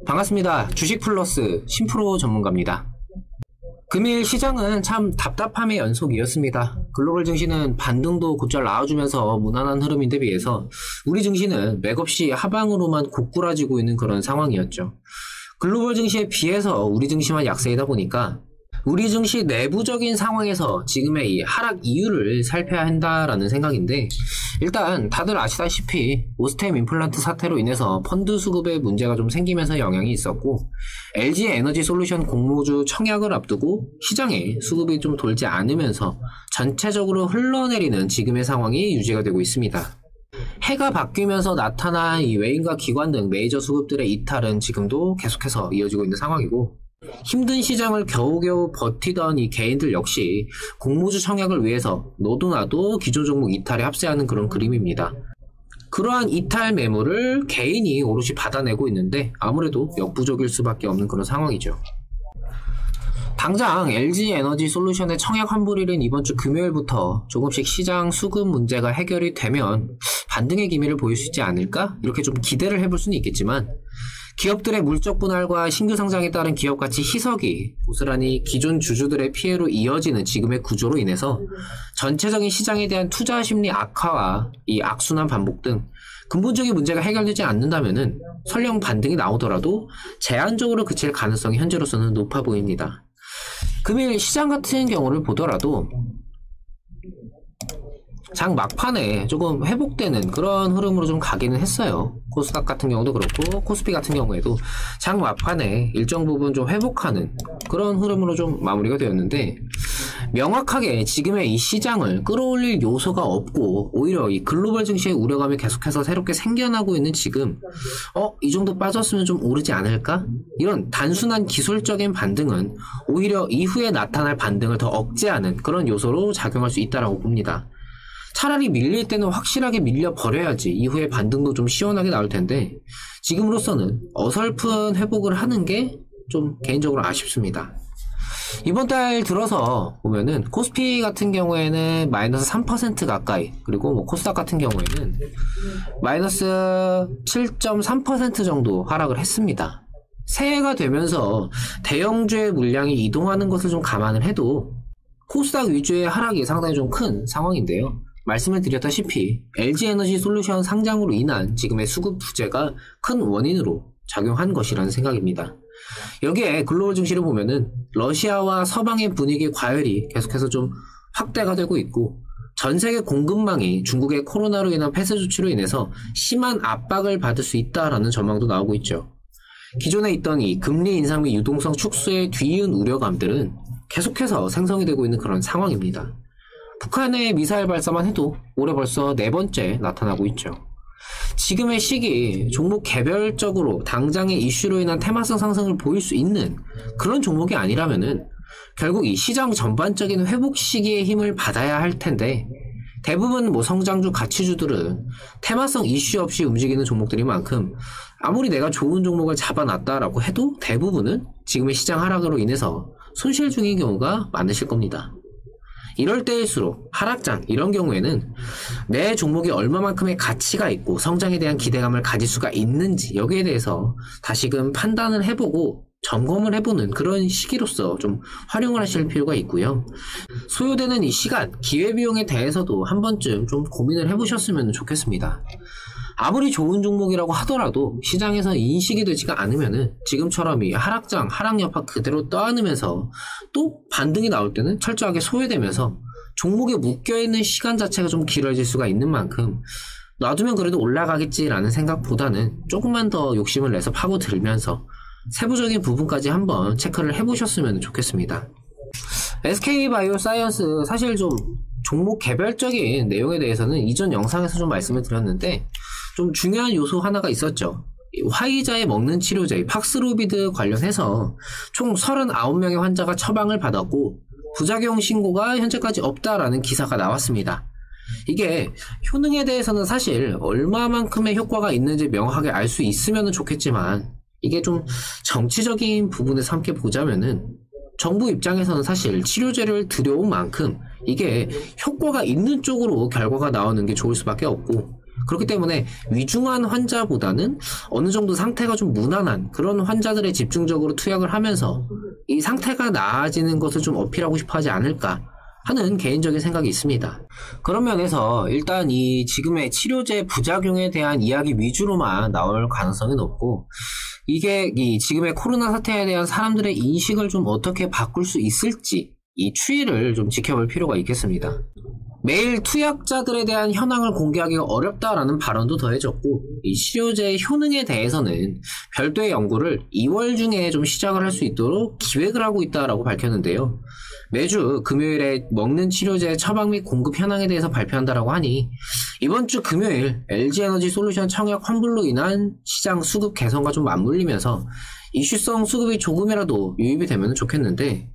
반갑습니다. 주식플러스 신프로 전문가입니다. 금일 시장은 참 답답함의 연속이었습니다. 글로벌 증시는 반등도 곧잘 나와주면서 무난한 흐름인데 비해서 우리 증시는 맥없이 하방으로만 고꾸라지고 있는 그런 상황이었죠. 글로벌 증시에 비해서 우리 증시만 약세이다 보니까 우리 증시 내부적인 상황에서 지금의 이 하락 이유를 살펴야 한다라는 생각인데, 일단 다들 아시다시피 오스템 임플란트 사태로 인해서 펀드 수급에 문제가 좀 생기면서 영향이 있었고, LG 에너지 솔루션 공모주 청약을 앞두고 시장에 수급이 좀 돌지 않으면서 전체적으로 흘러내리는 지금의 상황이 유지가 되고 있습니다. 해가 바뀌면서 나타난 이 외인과 기관 등 메이저 수급들의 이탈은 지금도 계속해서 이어지고 있는 상황이고, 힘든 시장을 겨우겨우 버티던 이 개인들 역시 공모주 청약을 위해서 너도 나도 기존 종목 이탈에 합세하는 그런 그림입니다. 그러한 이탈 매물을 개인이 오롯이 받아내고 있는데 아무래도 역부족일 수밖에 없는 그런 상황이죠. 당장 LG 에너지 솔루션의 청약 환불일인 이번 주 금요일부터 조금씩 시장 수급 문제가 해결이 되면 반등의 기미를 보일 수 있지 않을까? 이렇게 좀 기대를 해볼 수는 있겠지만, 기업들의 물적 분할과 신규 상장에 따른 기업 가치 희석이 고스란히 기존 주주들의 피해로 이어지는 지금의 구조로 인해서 전체적인 시장에 대한 투자 심리 악화와 이 악순환 반복 등 근본적인 문제가 해결되지 않는다면은 설령 반등이 나오더라도 제한적으로 그칠 가능성이 현재로서는 높아 보입니다. 금일 시장 같은 경우를 보더라도 장 막판에 조금 회복되는 그런 흐름으로 좀 가기는 했어요. 코스닥 같은 경우도 그렇고 코스피 같은 경우에도 장 막판에 일정 부분 좀 회복하는 그런 흐름으로 좀 마무리가 되었는데, 명확하게 지금의 이 시장을 끌어올릴 요소가 없고 오히려 이 글로벌 증시의 우려감이 계속해서 새롭게 생겨나고 있는 지금 이 정도 빠졌으면 좀 오르지 않을까? 이런 단순한 기술적인 반등은 오히려 이후에 나타날 반등을 더 억제하는 그런 요소로 작용할 수 있다고 봅니다. 차라리 밀릴 때는 확실하게 밀려버려야지 이후에 반등도 좀 시원하게 나올 텐데, 지금으로서는 어설픈 회복을 하는 게 좀 개인적으로 아쉽습니다. 이번 달 들어서 보면은 코스피 같은 경우에는 마이너스 3% 가까이, 그리고 뭐 코스닥 같은 경우에는 마이너스 7.3% 정도 하락을 했습니다. 새해가 되면서 대형주의 물량이 이동하는 것을 좀 감안을 해도 코스닥 위주의 하락이 상당히 좀 큰 상황인데요. 말씀을 드렸다시피 LG 에너지 솔루션 상장으로 인한 지금의 수급 부재가 큰 원인으로 작용한 것이라는 생각입니다. 여기에 글로벌 증시를 보면은 러시아와 서방의 분위기 과열이 계속해서 좀 확대가 되고 있고, 전 세계 공급망이 중국의 코로나로 인한 폐쇄 조치로 인해서 심한 압박을 받을 수 있다라는 전망도 나오고 있죠. 기존에 있던 이 금리 인상 및 유동성 축소에 뒤이은 우려감들은 계속해서 생성이 되고 있는 그런 상황입니다. 북한의 미사일 발사만 해도 올해 벌써 4번째 나타나고 있죠. 지금의 시기 종목 개별적으로 당장의 이슈로 인한 테마성 상승을 보일 수 있는 그런 종목이 아니라면은 결국 이 시장 전반적인 회복 시기의 힘을 받아야 할 텐데, 대부분 뭐 성장주 가치주들은 테마성 이슈 없이 움직이는 종목들인 만큼 아무리 내가 좋은 종목을 잡아놨다라고 해도 대부분은 지금의 시장 하락으로 인해서 손실 중인 경우가 많으실 겁니다. 이럴 때일수록 하락장 이런 경우에는 내 종목이 얼마만큼의 가치가 있고 성장에 대한 기대감을 가질 수가 있는지, 여기에 대해서 다시금 판단을 해보고 점검을 해보는 그런 시기로서 좀 활용을 하실 필요가 있고요. 소요되는 이 시간, 기회비용에 대해서도 한 번쯤 좀 고민을 해보셨으면 좋겠습니다. 아무리 좋은 종목이라고 하더라도 시장에서 인식이 되지가 않으면은 지금처럼 이 하락장, 하락 여파 그대로 떠안으면서 또 반등이 나올 때는 철저하게 소외되면서 종목에 묶여있는 시간 자체가 좀 길어질 수가 있는 만큼 놔두면 그래도 올라가겠지라는 생각보다는 조금만 더 욕심을 내서 파고들면서 세부적인 부분까지 한번 체크를 해보셨으면 좋겠습니다. SK바이오사이언스, 사실 좀 종목 개별적인 내용에 대해서는 이전 영상에서 좀 말씀을 드렸는데 좀 중요한 요소 하나가 있었죠. 화이자에 먹는 치료제 팍스로비드 관련해서 총 39명의 환자가 처방을 받았고 부작용 신고가 현재까지 없다라는 기사가 나왔습니다. 이게 효능에 대해서는 사실 얼마만큼의 효과가 있는지 명확하게 알 수 있으면 좋겠지만, 이게 좀 정치적인 부분에서 함께 보자면은 정부 입장에서는 사실 치료제를 들여온 만큼 이게 효과가 있는 쪽으로 결과가 나오는 게 좋을 수밖에 없고, 그렇기 때문에 위중한 환자보다는 어느 정도 상태가 좀 무난한 그런 환자들에 집중적으로 투약을 하면서 이 상태가 나아지는 것을 좀 어필하고 싶어 하지 않을까 하는 개인적인 생각이 있습니다. 그런 면에서 일단 이 지금의 치료제 부작용에 대한 이야기 위주로만 나올 가능성이 높고, 이게 이 지금의 코로나 사태에 대한 사람들의 인식을 좀 어떻게 바꿀 수 있을지 이 추이를 좀 지켜볼 필요가 있겠습니다. 매일 투약자들에 대한 현황을 공개하기가 어렵다라는 발언도 더해졌고, 이 치료제의 효능에 대해서는 별도의 연구를 2월 중에 좀 시작을 할 수 있도록 기획을 하고 있다라고 밝혔는데요. 매주 금요일에 먹는 치료제의 처방 및 공급 현황에 대해서 발표한다라고 하니 이번 주 금요일 LG에너지솔루션 청약 환불로 인한 시장 수급 개선과 좀 맞물리면서 이슈성 수급이 조금이라도 유입이 되면 좋겠는데,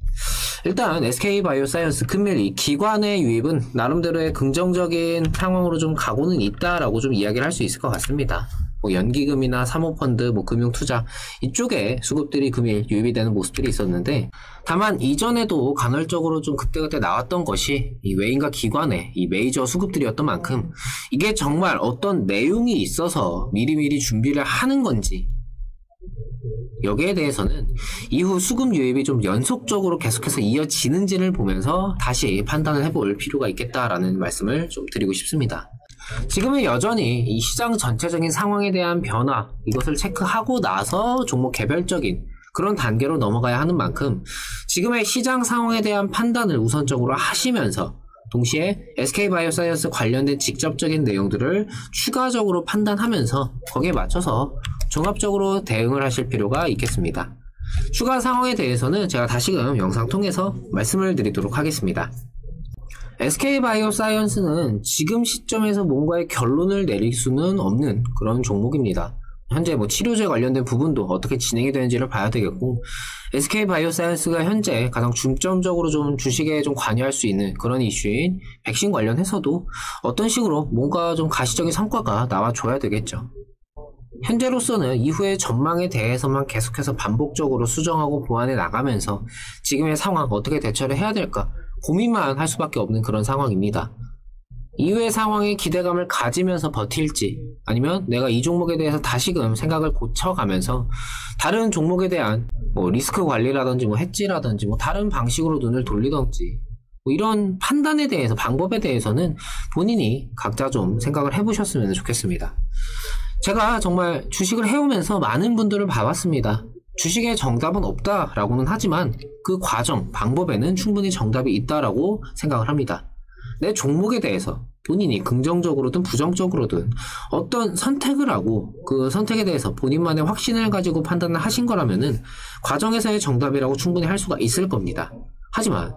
일단 SK바이오사이언스 금일 이 기관의 유입은 나름대로의 긍정적인 상황으로 좀 가고는 있다라고 좀 이야기를 할 수 있을 것 같습니다. 뭐 연기금이나 사모펀드, 뭐 금융투자 이쪽에 수급들이 금일 유입이 되는 모습들이 있었는데, 다만 이전에도 간헐적으로 좀 그때그때 나왔던 것이 이 외인과 기관의 이 메이저 수급들이었던 만큼 이게 정말 어떤 내용이 있어서 미리미리 준비를 하는 건지, 여기에 대해서는 이후 수급 유입이 좀 연속적으로 계속해서 이어지는지를 보면서 다시 판단을 해볼 필요가 있겠다라는 말씀을 좀 드리고 싶습니다. 지금은 여전히 이 시장 전체적인 상황에 대한 변화, 이것을 체크하고 나서 종목 개별적인 그런 단계로 넘어가야 하는 만큼 지금의 시장 상황에 대한 판단을 우선적으로 하시면서 동시에 SK바이오사이언스 관련된 직접적인 내용들을 추가적으로 판단하면서 거기에 맞춰서 종합적으로 대응을 하실 필요가 있겠습니다. 추가 상황에 대해서는 제가 다시금 영상 통해서 말씀을 드리도록 하겠습니다. SK바이오사이언스는 지금 시점에서 뭔가의 결론을 내릴 수는 없는 그런 종목입니다. 현재 뭐 치료제 관련된 부분도 어떻게 진행이 되는지를 봐야 되겠고, SK바이오사이언스가 현재 가장 중점적으로 좀 주식에 좀 관여할 수 있는 그런 이슈인 백신 관련해서도 어떤 식으로 뭔가 좀 가시적인 성과가 나와줘야 되겠죠. 현재로서는 이후의 전망에 대해서만 계속해서 반복적으로 수정하고 보완해 나가면서 지금의 상황 어떻게 대처를 해야 될까 고민만 할 수밖에 없는 그런 상황입니다. 이후의 상황에 기대감을 가지면서 버틸지, 아니면 내가 이 종목에 대해서 다시금 생각을 고쳐가면서 다른 종목에 대한 뭐 리스크 관리라든지 뭐 해지라든지 뭐 다른 방식으로 눈을 돌리던지, 뭐 이런 판단에 대해서, 방법에 대해서는 본인이 각자 좀 생각을 해보셨으면 좋겠습니다. 제가 정말 주식을 해오면서 많은 분들을 봐왔습니다. 주식에 정답은 없다라고는 하지만 그 과정, 방법에는 충분히 정답이 있다라고 생각을 합니다. 내 종목에 대해서 본인이 긍정적으로든 부정적으로든 어떤 선택을 하고 그 선택에 대해서 본인만의 확신을 가지고 판단을 하신 거라면은 과정에서의 정답이라고 충분히 할 수가 있을 겁니다. 하지만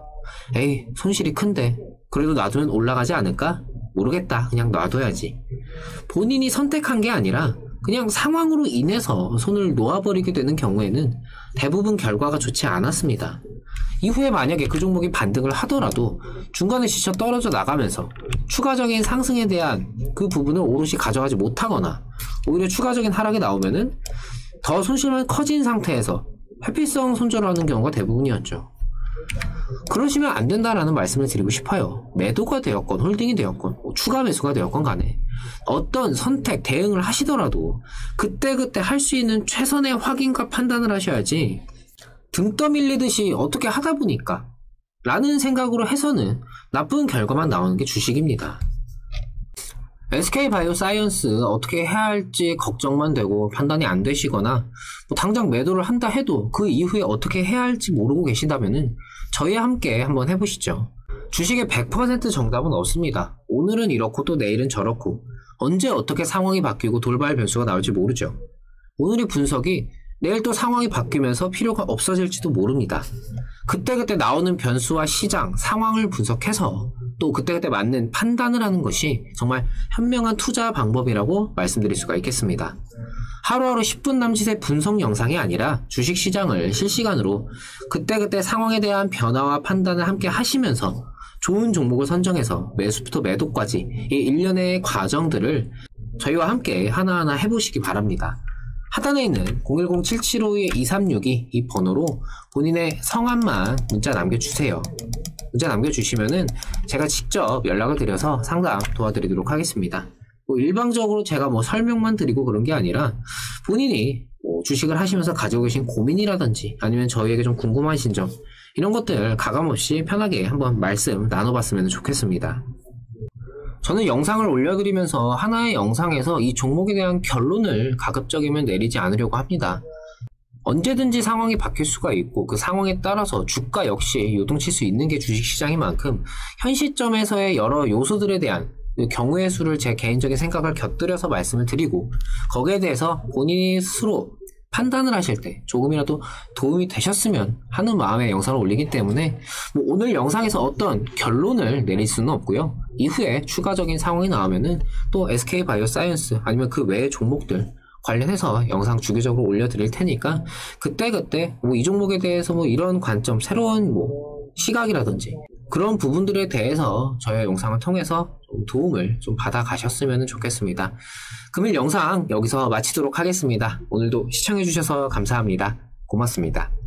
에이, 손실이 큰데 그래도 놔두면 올라가지 않을까? 모르겠다, 그냥 놔둬야지. 본인이 선택한 게 아니라 그냥 상황으로 인해서 손을 놓아버리게 되는 경우에는 대부분 결과가 좋지 않았습니다. 이후에 만약에 그 종목이 반등을 하더라도 중간에 지쳐 떨어져 나가면서 추가적인 상승에 대한 그 부분을 오롯이 가져가지 못하거나 오히려 추가적인 하락이 나오면은 더 손실만 커진 상태에서 회피성 손절을 하는 경우가 대부분이었죠. 그러시면 안 된다라는 말씀을 드리고 싶어요. 매도가 되었건 홀딩이 되었건 추가 매수가 되었건 간에 어떤 선택, 대응을 하시더라도 그때그때 할 수 있는 최선의 확인과 판단을 하셔야지, 등 떠밀리듯이 어떻게 하다 보니까 라는 생각으로 해서는 나쁜 결과만 나오는 게 주식입니다. SK바이오사이언스 어떻게 해야 할지 걱정만 되고 판단이 안 되시거나 뭐 당장 매도를 한다 해도 그 이후에 어떻게 해야 할지 모르고 계신다면은 저희와 함께 한번 해보시죠. 주식에 100% 정답은 없습니다. 오늘은 이렇고 또 내일은 저렇고 언제 어떻게 상황이 바뀌고 돌발 변수가 나올지 모르죠. 오늘의 분석이 내일 또 상황이 바뀌면서 필요가 없어질지도 모릅니다. 그때그때 나오는 변수와 시장, 상황을 분석해서 또 그때그때 맞는 판단을 하는 것이 정말 현명한 투자 방법이라고 말씀드릴 수가 있겠습니다. 하루하루 10분 남짓의 분석 영상이 아니라 주식시장을 실시간으로 그때그때 상황에 대한 변화와 판단을 함께 하시면서 좋은 종목을 선정해서 매수부터 매도까지 이 일련의 과정들을 저희와 함께 하나하나 해보시기 바랍니다. 하단에 있는 010-7752-2362 이 번호로 본인의 성함만 문자 남겨주세요. 문자 남겨주시면은 제가 직접 연락을 드려서 상담 도와드리도록 하겠습니다. 뭐 일방적으로 제가 뭐 설명만 드리고 그런 게 아니라 본인이 뭐 주식을 하시면서 가지고 계신 고민이라든지 아니면 저희에게 좀 궁금하신 점 이런 것들 가감없이 편하게 한번 말씀 나눠봤으면 좋겠습니다. 저는 영상을 올려드리면서 하나의 영상에서 이 종목에 대한 결론을 가급적이면 내리지 않으려고 합니다. 언제든지 상황이 바뀔 수가 있고 그 상황에 따라서 주가 역시 요동칠 수 있는 게 주식시장인 만큼 현 시점에서의 여러 요소들에 대한 경우의 수를 제 개인적인 생각을 곁들여서 말씀을 드리고 거기에 대해서 본인이 스스로 판단을 하실 때 조금이라도 도움이 되셨으면 하는 마음의 영상을 올리기 때문에 뭐 오늘 영상에서 어떤 결론을 내릴 수는 없고요. 이후에 추가적인 상황이 나오면은 또 SK바이오사이언스 아니면 그 외의 종목들 관련해서 영상 주기적으로 올려드릴 테니까 그때그때 뭐 이 종목에 대해서 뭐 이런 관점, 새로운 뭐 시각이라든지 그런 부분들에 대해서 저의 영상을 통해서 좀 도움을 좀 받아 가셨으면 좋겠습니다. 금일 영상 여기서 마치도록 하겠습니다. 오늘도 시청해주셔서 감사합니다. 고맙습니다.